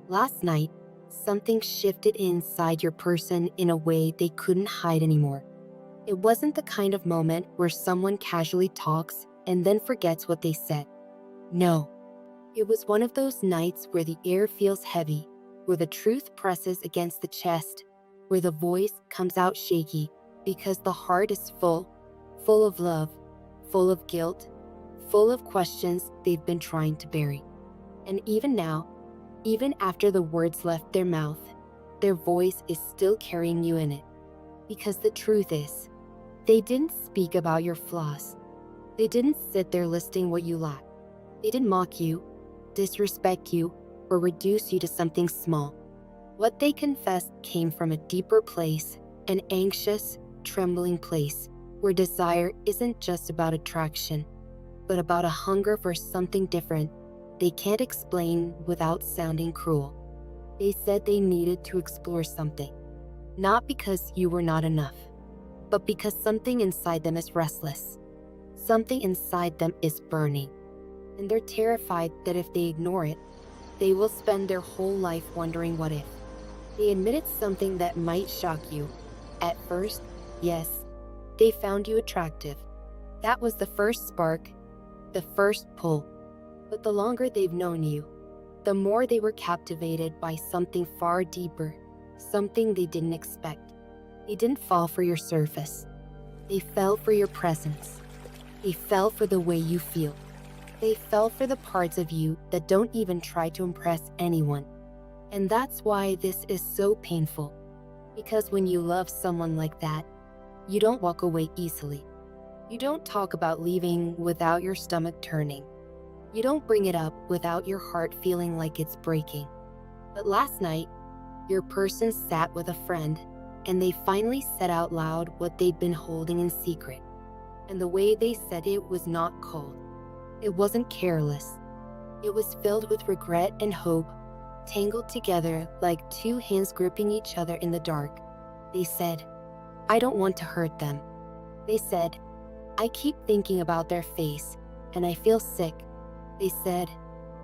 Last night, something shifted inside your person in a way they couldn't hide anymore. It wasn't the kind of moment where someone casually talks and then forgets what they said. No, it was one of those nights where the air feels heavy, where the truth presses against the chest, where the voice comes out shaky because the heart is full of love, full of guilt, full of questions they've been trying to bury. And even now, even after the words left their mouth, their voice is still carrying you in it. Because the truth is, they didn't speak about your flaws. They didn't sit there listing what you lack. They didn't mock you, disrespect you, or reduce you to something small. What they confessed came from a deeper place, an anxious, trembling place, where desire isn't just about attraction, but about a hunger for something different they can't explain without sounding cruel. They said they needed to explore something, not because you were not enough, but because something inside them is restless. Something inside them is burning, and they're terrified that if they ignore it, they will spend their whole life wondering what if. They admitted something that might shock you. At first, yes, they found you attractive. That was the first spark, the first pull. But the longer they've known you, the more they were captivated by something far deeper, something they didn't expect. They didn't fall for your surface. They fell for your presence. They fell for the way you feel. They fell for the parts of you that don't even try to impress anyone. And that's why this is so painful. Because when you love someone like that, you don't walk away easily. You don't talk about leaving without your stomach turning. You don't bring it up without your heart feeling like it's breaking. But last night, your person sat with a friend, and they finally said out loud what they'd been holding in secret. And the way they said it was not cold. It wasn't careless. It was filled with regret and hope, tangled together like two hands gripping each other in the dark. They said, "I don't want to hurt them." They said, "I keep thinking about their face, and I feel sick." They said,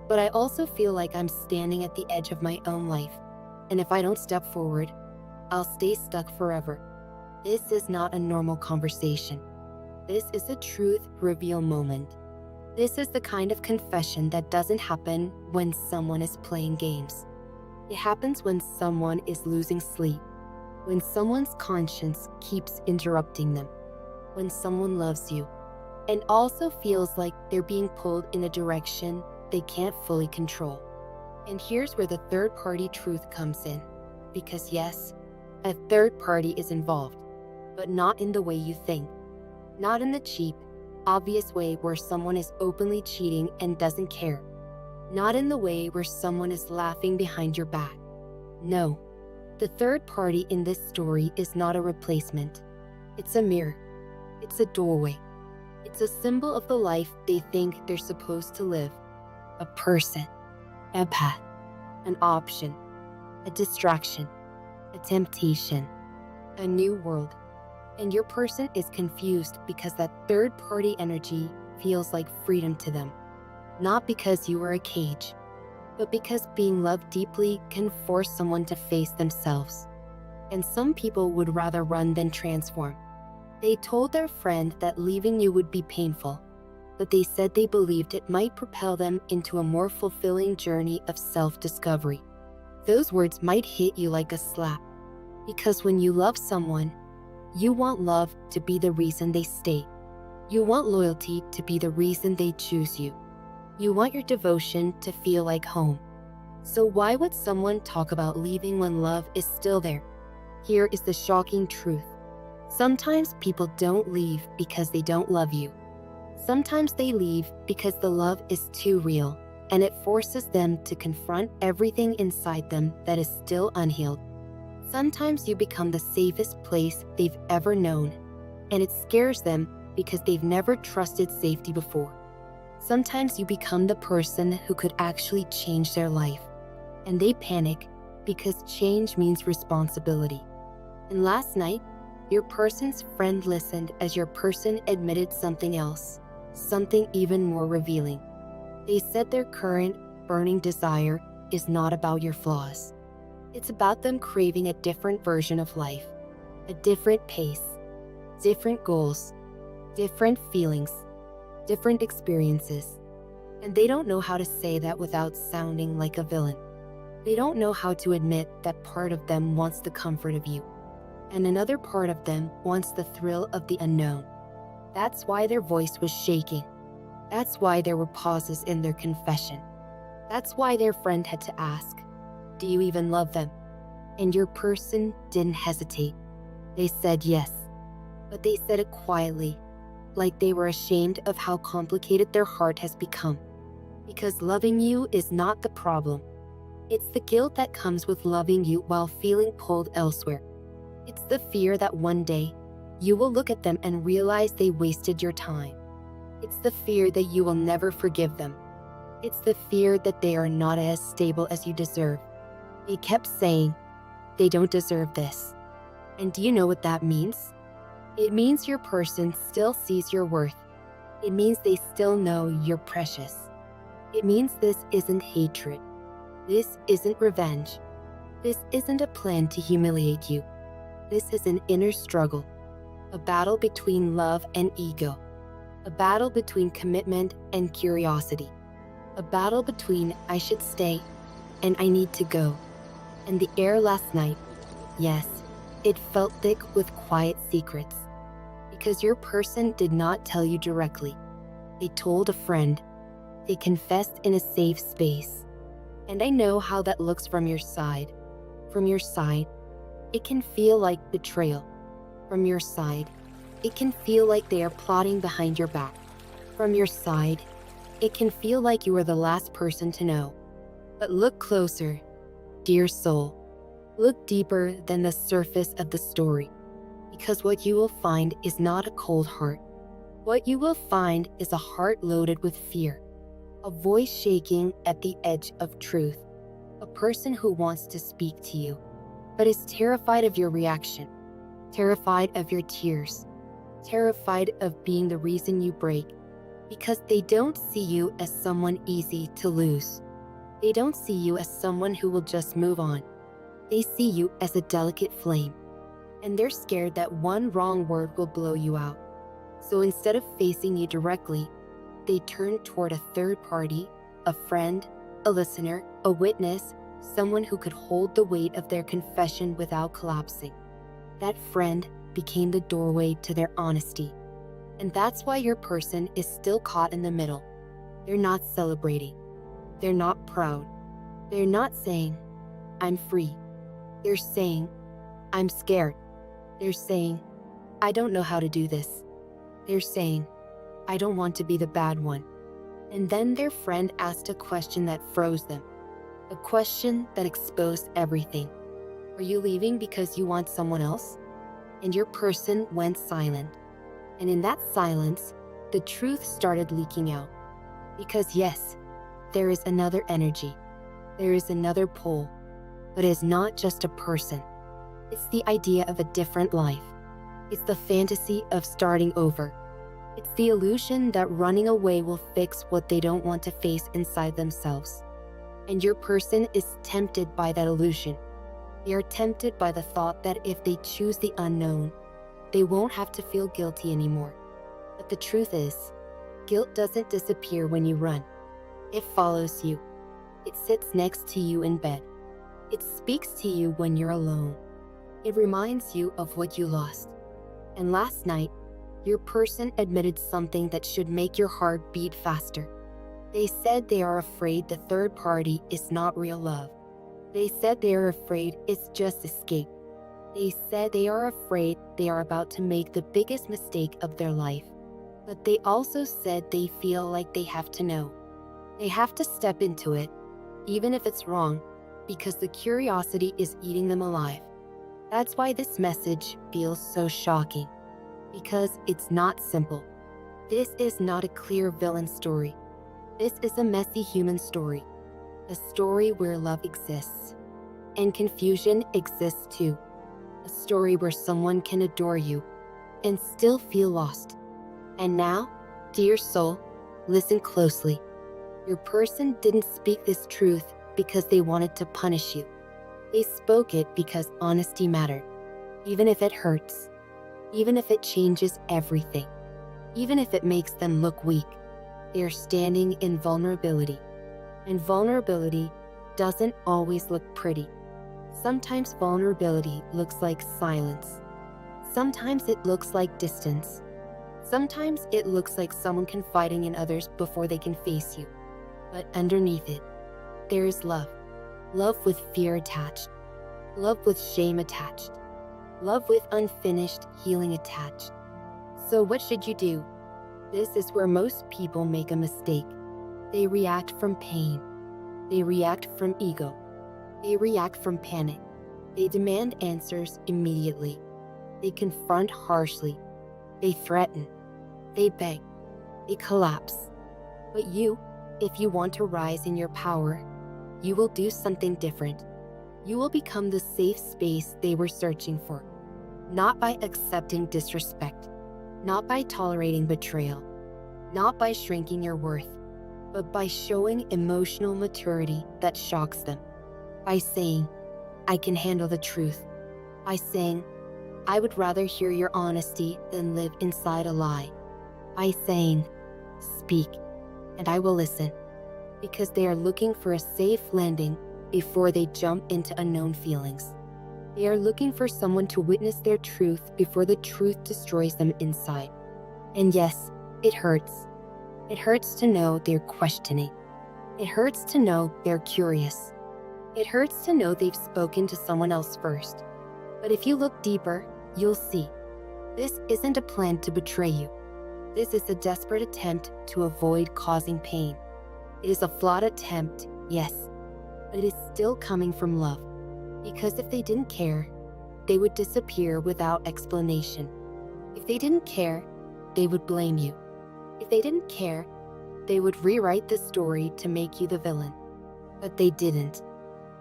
"But I also feel like I'm standing at the edge of my own life, and if I don't step forward, I'll stay stuck forever." This is not a normal conversation. This is a truth reveal moment. This is the kind of confession that doesn't happen when someone is playing games. It happens when someone is losing sleep, when someone's conscience keeps interrupting them, when someone loves you and also feels like they're being pulled in a direction they can't fully control. And here's where the third-party truth comes in. Because yes, a third party is involved, but not in the way you think. Not in the cheap, obvious way where someone is openly cheating and doesn't care. Not in the way where someone is laughing behind your back. No, the third party in this story is not a replacement. It's a mirror. It's a doorway. It's a symbol of the life they think they're supposed to live. A person, a path, an option, a distraction, a temptation, a new world. And your person is confused because that third-party energy feels like freedom to them. Not because you are a cage, but because being loved deeply can force someone to face themselves. And some people would rather run than transform. They told their friend that leaving you would be painful, but they said they believed it might propel them into a more fulfilling journey of self-discovery. Those words might hit you like a slap, because when you love someone, you want love to be the reason they stay. You want loyalty to be the reason they choose you. You want your devotion to feel like home. So why would someone talk about leaving when love is still there? Here is the shocking truth. Sometimes people don't leave because they don't love you. Sometimes they leave because the love is too real, and it forces them to confront everything inside them that is still unhealed. Sometimes you become the safest place they've ever known, and it scares them because they've never trusted safety before. Sometimes you become the person who could actually change their life, and they panic because change means responsibility. And last night, your person's friend listened as your person admitted something else, something even more revealing. They said their current burning desire is not about your flaws. It's about them craving a different version of life, a different pace, different goals, different feelings, different experiences. And they don't know how to say that without sounding like a villain. They don't know how to admit that part of them wants the comfort of you, and another part of them wants the thrill of the unknown. That's why their voice was shaking. That's why there were pauses in their confession. That's why their friend had to ask, "Do you even love them?" And your person didn't hesitate. They said yes, but they said it quietly, like they were ashamed of how complicated their heart has become. Because loving you is not the problem. It's the guilt that comes with loving you while feeling pulled elsewhere. It's the fear that one day you will look at them and realize they wasted your time. It's the fear that you will never forgive them. It's the fear that they are not as stable as you deserve. They kept saying, "They don't deserve this." And do you know what that means? It means your person still sees your worth. It means they still know you're precious. It means this isn't hatred. This isn't revenge. This isn't a plan to humiliate you. This is an inner struggle, a battle between love and ego, a battle between commitment and curiosity, a battle between "I should stay" and "I need to go." And the air last night, yes, it felt thick with quiet secrets. Because your person did not tell you directly. They told a friend. They confessed in a safe space. And I know how that looks from your side. From your side, it can feel like betrayal. From your side, it can feel like they are plotting behind your back. From your side, it can feel like you are the last person to know. But look closer, dear soul. Look deeper than the surface of the story. Because what you will find is not a cold heart. What you will find is a heart loaded with fear. A voice shaking at the edge of truth. A person who wants to speak to you, but is terrified of your reaction. Terrified of your tears. Terrified of being the reason you break. Because they don't see you as someone easy to lose. They don't see you as someone who will just move on. They see you as a delicate flame. And they're scared that one wrong word will blow you out. So instead of facing you directly, they turn toward a third party, a friend, a listener, a witness, someone who could hold the weight of their confession without collapsing. That friend became the doorway to their honesty. And that's why your person is still caught in the middle. They're not celebrating. They're not proud. They're not saying, "I'm free." They're saying, "I'm scared." They're saying, "I don't know how to do this." They're saying, "I don't want to be the bad one." And then their friend asked a question that froze them. A question that exposed everything. Are you leaving because you want someone else? And your person went silent. And in that silence, the truth started leaking out. Because yes, there is another energy. There is another pull. But it's not just a person. It's the idea of a different life. It's the fantasy of starting over. It's the illusion that running away will fix what they don't want to face inside themselves. And your person is tempted by that illusion. They are tempted by the thought that if they choose the unknown, they won't have to feel guilty anymore. But the truth is, guilt doesn't disappear when you run. It follows you. It sits next to you in bed. It speaks to you when you're alone. It reminds you of what you lost. And last night, your person admitted something that should make your heart beat faster. They said they are afraid the third party is not real love. They said they are afraid it's just escape. They said they are afraid they are about to make the biggest mistake of their life. But they also said they feel like they have to know. They have to step into it, even if it's wrong, because the curiosity is eating them alive. That's why this message feels so shocking. Because it's not simple. This is not a clear villain story. This is a messy human story. A story where love exists. And confusion exists too. A story where someone can adore you and still feel lost. And now, dear soul, listen closely. Your person didn't speak this truth because they wanted to punish you. They spoke it because honesty mattered, even if it hurts, even if it changes everything, even if it makes them look weak. They are standing in vulnerability, and vulnerability doesn't always look pretty. Sometimes vulnerability looks like silence. Sometimes it looks like distance. Sometimes it looks like someone confiding in others before they can face you. But underneath it, there is love. Love with fear attached. Love with shame attached. Love with unfinished healing attached. So what should you do? This is where most people make a mistake. They react from pain. They react from ego. They react from panic. They demand answers immediately. They confront harshly. They threaten. They beg. They collapse. But you, if you want to rise in your power, you will do something different. You will become the safe space they were searching for. Not by accepting disrespect, not by tolerating betrayal, not by shrinking your worth, but by showing emotional maturity that shocks them. By saying, I can handle the truth. By saying, I would rather hear your honesty than live inside a lie. By saying, speak, and I will listen. Because they are looking for a safe landing before they jump into unknown feelings. They are looking for someone to witness their truth before the truth destroys them inside. And yes, it hurts. It hurts to know they're questioning. It hurts to know they're curious. It hurts to know they've spoken to someone else first. But if you look deeper, you'll see. This isn't a plan to betray you. This is a desperate attempt to avoid causing pain. It is a flawed attempt, yes, but it is still coming from love. Because if they didn't care, they would disappear without explanation. If they didn't care, they would blame you. If they didn't care, they would rewrite the story to make you the villain. But they didn't.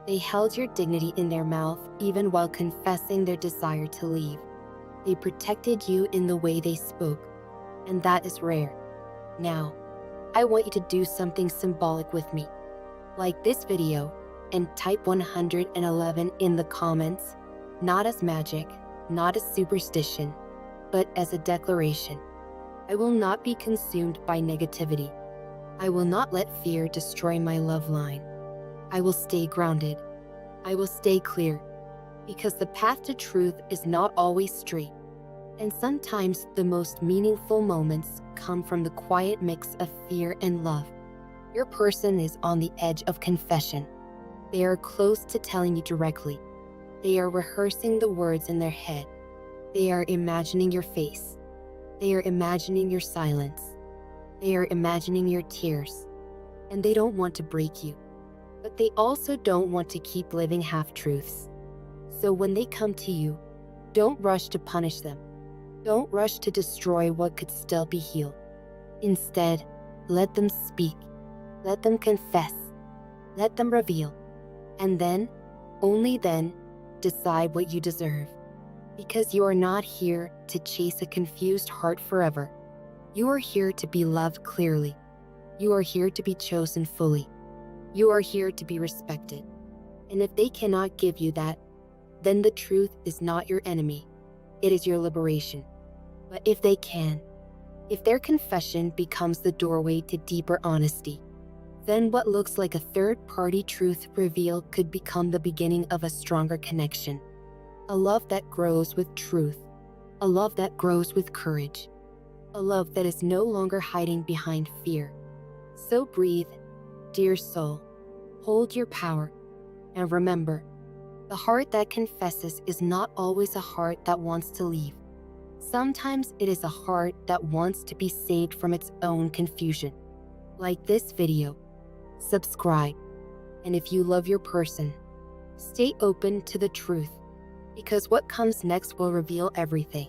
They held your dignity in their mouth even while confessing their desire to leave. They protected you in the way they spoke, and that is rare. Now, I want you to do something symbolic with me. Like this video and type 111 in the comments, not as magic, not as superstition, but as a declaration. I will not be consumed by negativity. I will not let fear destroy my love line. I will stay grounded. I will stay clear. Because the path to truth is not always straight. And sometimes the most meaningful moments come from the quiet mix of fear and love. Your person is on the edge of confession. They are close to telling you directly. They are rehearsing the words in their head. They are imagining your face. They are imagining your silence. They are imagining your tears. And they don't want to break you. But they also don't want to keep living half-truths. So when they come to you, don't rush to punish them. Don't rush to destroy what could still be healed. Instead, let them speak. Let them confess. Let them reveal. And then, only then, decide what you deserve. Because you are not here to chase a confused heart forever. You are here to be loved clearly. You are here to be chosen fully. You are here to be respected. And if they cannot give you that, then the truth is not your enemy. It is your liberation. But if they can, if their confession becomes the doorway to deeper honesty, then what looks like a third-party truth reveal could become the beginning of a stronger connection. A love that grows with truth. A love that grows with courage. A love that is no longer hiding behind fear. So breathe, dear soul. Hold your power. And remember, the heart that confesses is not always a heart that wants to leave. Sometimes it is a heart that wants to be saved from its own confusion. Like this video, subscribe, and if you love your person, stay open to the truth, because what comes next will reveal everything.